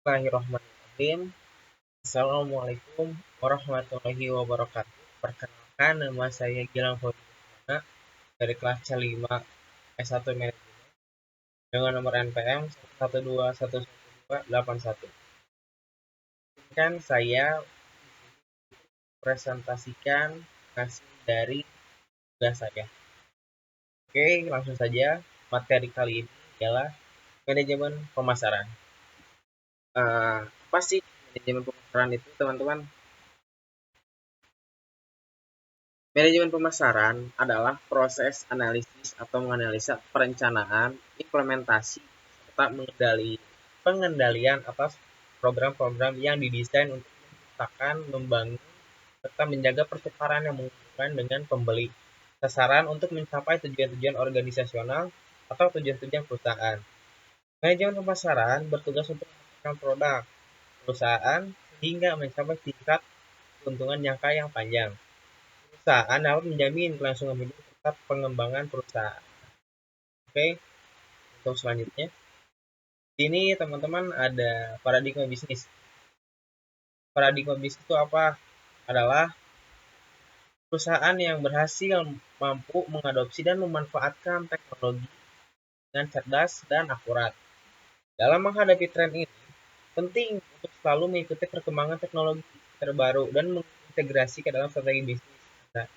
Bismillahirrahmanirrahim. Assalamualaikum warahmatullahi wabarakatuh. Perkenalkan, nama saya Gilang Fauzana dari kelas C5 S1 Manajemen dengan nomor NPM 1211281. Kan saya presentasikan hasil dari tugas saya. Oke, langsung saja. Materi kali ini adalah manajemen pemasaran. Apa sih manajemen pemasaran itu, teman-teman? Manajemen pemasaran adalah proses analisis atau menganalisa perencanaan, implementasi, serta pengendalian atas program-program yang didesain untuk menciptakan, membangun, serta menjaga pertukaran yang menguntungkan dengan pembeli. Sasaran untuk mencapai tujuan-tujuan organisasional atau tujuan-tujuan perusahaan. Manajemen pemasaran bertugas untuk memasarkan produk perusahaan hingga mencapai tingkat keuntungan jangka yang panjang. Perusahaan dapat menjamin kelangsungan hidup serta pengembangan perusahaan. Oke, untuk selanjutnya. Ini teman-teman ada paradigma bisnis. Paradigma bisnis itu apa? Adalah perusahaan yang berhasil mampu mengadopsi dan memanfaatkan teknologi dengan cerdas dan akurat. Dalam menghadapi tren ini, penting untuk selalu mengikuti perkembangan teknologi terbaru dan mengintegrasi ke dalam strategi bisnis. Nah,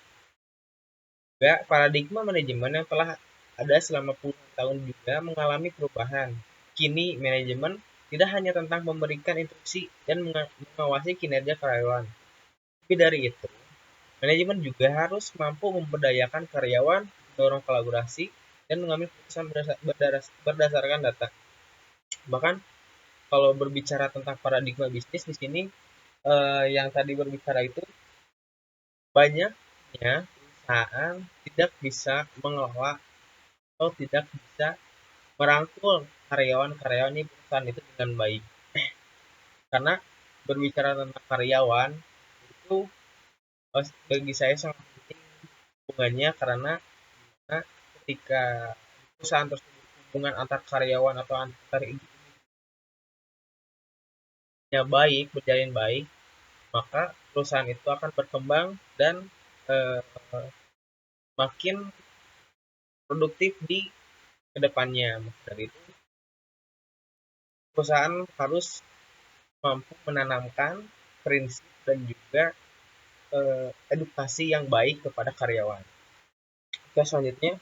juga paradigma manajemen yang telah ada selama puluhan tahun juga mengalami perubahan. Kini manajemen tidak hanya tentang memberikan instruksi dan mengawasi kinerja karyawan. Lebih dari itu, manajemen juga harus mampu memberdayakan karyawan, mendorong kolaborasi, dan mengambil keputusan berdasarkan data. Bahkan kalau berbicara tentang paradigma bisnis di sini, yang tadi berbicara itu banyaknya perusahaan tidak bisa mengelola atau tidak bisa merangkul karyawan-karyawan di perusahaan itu dengan baik. Karena berbicara tentang karyawan itu bagi saya sangat penting hubungannya, karena ketika perusahaan tersebut hubungan antar karyawan atau antar baik, berjalan baik, maka perusahaan itu akan berkembang dan makin produktif di kedepannya. Dari itu, perusahaan harus mampu menanamkan prinsip dan juga edukasi yang baik kepada karyawan. Oke, selanjutnya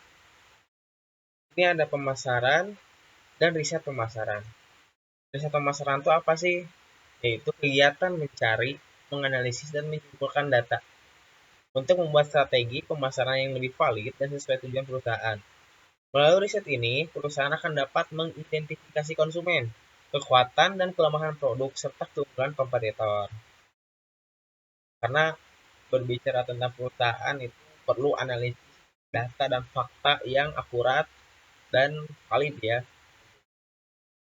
ini ada pemasaran dan riset pemasaran. Riset pemasaran itu apa sih? Yaitu kegiatan mencari, menganalisis, dan menyimpulkan data untuk membuat strategi pemasaran yang lebih valid dan sesuai tujuan perusahaan. Melalui riset ini, perusahaan akan dapat mengidentifikasi konsumen, kekuatan dan kelemahan produk, serta keunggulan kompetitor. Karena berbicara tentang perusahaan itu perlu analisis data dan fakta yang akurat dan valid ya.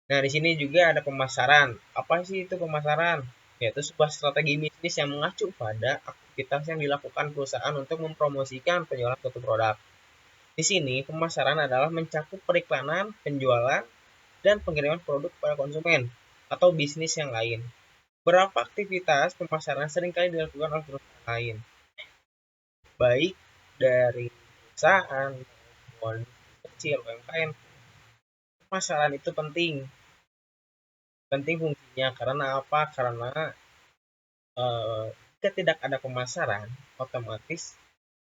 Nah, di sini juga ada pemasaran. Apa sih itu pemasaran? Yaitu sebuah strategi bisnis yang mengacu pada aktivitas yang dilakukan perusahaan untuk mempromosikan penjualan suatu produk. Di sini, pemasaran adalah mencakup periklanan, penjualan, dan pengiriman produk kepada konsumen atau bisnis yang lain. Berapa aktivitas pemasaran seringkali dilakukan oleh perusahaan lain, baik dari perusahaan maupun kecil UMKM. Pemasaran itu penting fungsinya karena apa? Karena jika tidak ada pemasaran, otomatis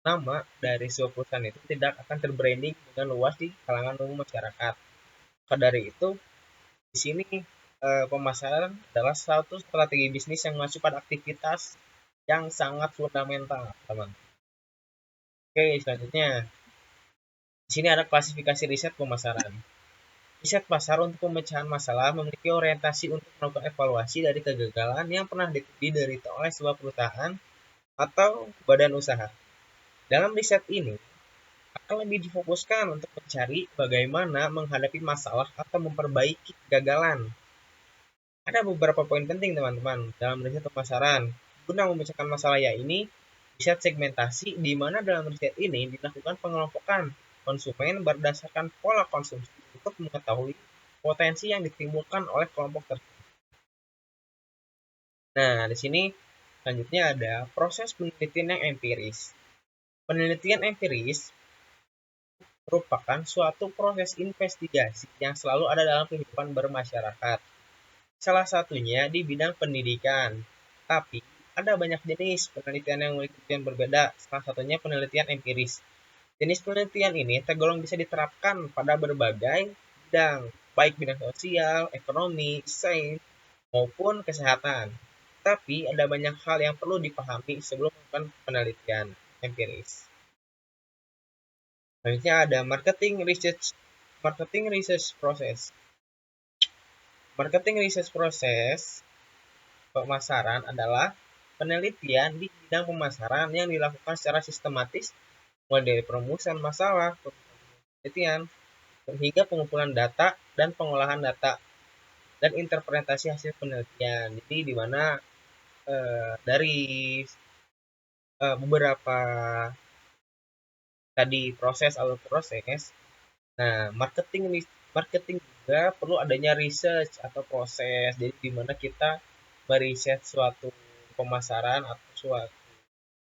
nama dari sebuah perusahaan itu tidak akan terbranding dengan luas di kalangan umum masyarakat. Maka dari itu, di sini pemasaran adalah satu strategi bisnis yang masuk pada aktivitas yang sangat fundamental, teman. Oke, selanjutnya di sini ada klasifikasi riset pemasaran. Riset pasar untuk pemecahan masalah memiliki orientasi untuk melakukan evaluasi dari kegagalan yang pernah diderita oleh sebuah perusahaan atau badan usaha. Dalam riset ini, akan lebih difokuskan untuk mencari bagaimana menghadapi masalah atau memperbaiki kegagalan. Ada beberapa poin penting teman-teman dalam riset pemasaran. Guna memecahkan masalah ini, riset segmentasi di mana dalam riset ini dilakukan pengelompokan konsumen berdasarkan pola konsumsi untuk mengetahui potensi yang ditimbulkan oleh kelompok tersebut. Nah, di sini selanjutnya ada proses penelitian yang empiris. Penelitian empiris merupakan suatu proses investigasi yang selalu ada dalam kehidupan bermasyarakat. Salah satunya di bidang pendidikan. Tapi ada banyak jenis penelitian yang memiliki tujuan berbeda, salah satunya penelitian empiris. Jenis penelitian ini tergolong bisa diterapkan pada berbagai bidang, baik bidang sosial, ekonomi, sains, maupun kesehatan. Tapi ada banyak hal yang perlu dipahami sebelum melakukan penelitian empiris. Selanjutnya ada marketing research process. Marketing research process pemasaran adalah penelitian di bidang pemasaran yang dilakukan secara sistematis mulai dari perumusan masalah, penelitian, hingga pengumpulan data dan pengolahan data dan interpretasi hasil penelitian. Jadi di mana dari beberapa tadi proses alur proses, nah marketing juga perlu adanya research atau proses. Jadi di mana kita meriset suatu pemasaran atau suatu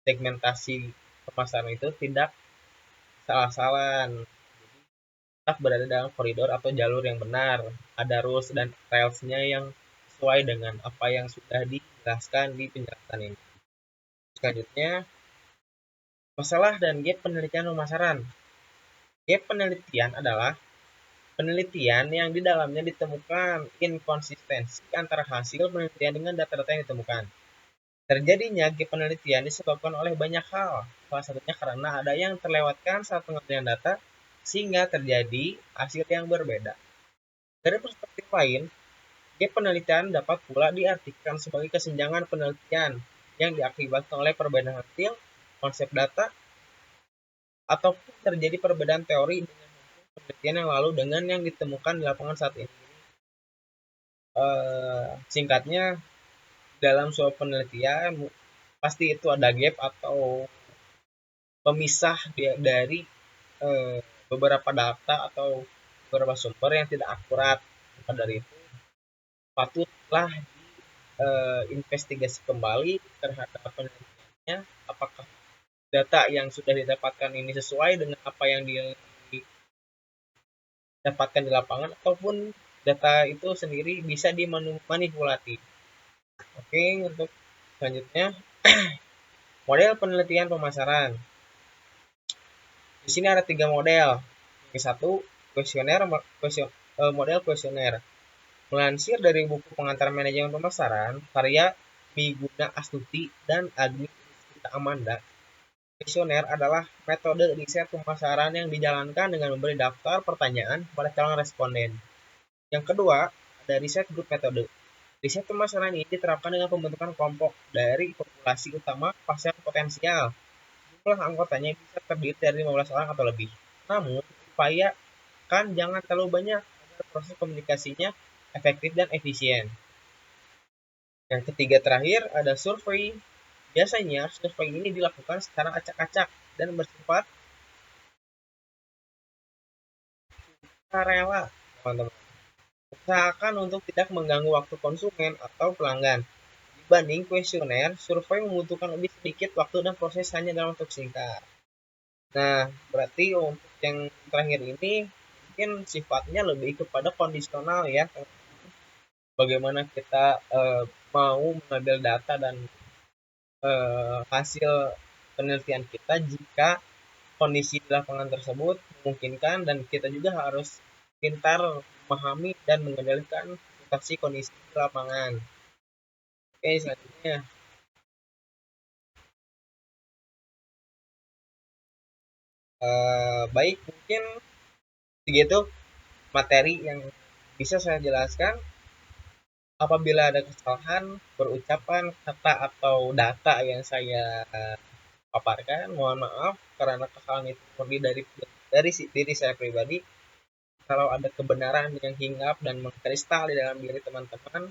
segmentasi pemasaran itu tidak salah-salahan. Tetap berada dalam koridor atau jalur yang benar. Ada rules dan railsnya yang sesuai dengan apa yang sudah dijelaskan di penjelasan ini. Selanjutnya, masalah dan gap penelitian pemasaran. Gap penelitian adalah penelitian yang di dalamnya ditemukan inkonsistensi antara hasil penelitian dengan data-data yang ditemukan. Terjadinya gap penelitian disebabkan oleh banyak hal, salah satunya karena ada yang terlewatkan saat pengambilan data, sehingga terjadi hasil yang berbeda. Dari perspektif lain, gap penelitian dapat pula diartikan sebagai kesenjangan penelitian yang diakibatkan oleh perbedaan hasil, konsep data, ataupun terjadi perbedaan teori dengan penelitian yang lalu dengan yang ditemukan di lapangan saat ini. Singkatnya, dalam suatu penelitian pasti itu ada gap atau pemisah dari beberapa data atau beberapa sumber yang tidak akurat. Maka dari itu patutlah investigasi kembali terhadap penelitiannya, apakah data yang sudah didapatkan ini sesuai dengan apa yang didapatkan di lapangan, ataupun data itu sendiri bisa dimanipulasi. Oke, untuk selanjutnya model penelitian pemasaran. Di sini ada 3 model. Yang satu, model kuesioner. Melansir dari buku pengantar manajemen pemasaran, karya Miguna Astuti dan Agni Amanda, kuesioner adalah metode riset pemasaran yang dijalankan dengan memberi daftar pertanyaan kepada calon responden. Yang kedua, ada riset grup metode. Riset pemasaran ini diterapkan dengan pembentukan kelompok dari populasi utama pasar potensial. Jumlah anggotanya bisa terdiri dari 15 orang atau lebih. Namun, upayakan jangan terlalu banyak agar proses komunikasinya efektif dan efisien. Yang ketiga terakhir ada survei. Biasanya survei ini dilakukan secara acak-acak dan bersifat sukarela, teman-teman. Usahakan untuk tidak mengganggu waktu konsumen atau pelanggan. Dibanding kuesioner, survei membutuhkan lebih sedikit waktu dan proses hanya dalam waktu singkat. Nah, berarti untuk yang terakhir ini mungkin sifatnya lebih kepada kondisional ya. Bagaimana kita mau mengambil data dan hasil penelitian kita jika kondisi di lapangan tersebut memungkinkan, dan kita juga harus pintar memahami dan mengendalikan situasi kondisi di lapangan. Oke, selanjutnya baik, mungkin begitu materi yang bisa saya jelaskan. Apabila ada kesalahan berucapan, kata atau data yang saya paparkan, mohon maaf karena kesalahan itu murni dari diri saya pribadi. Kalau ada kebenaran yang hinggap dan mengkristal di dalam diri teman-teman,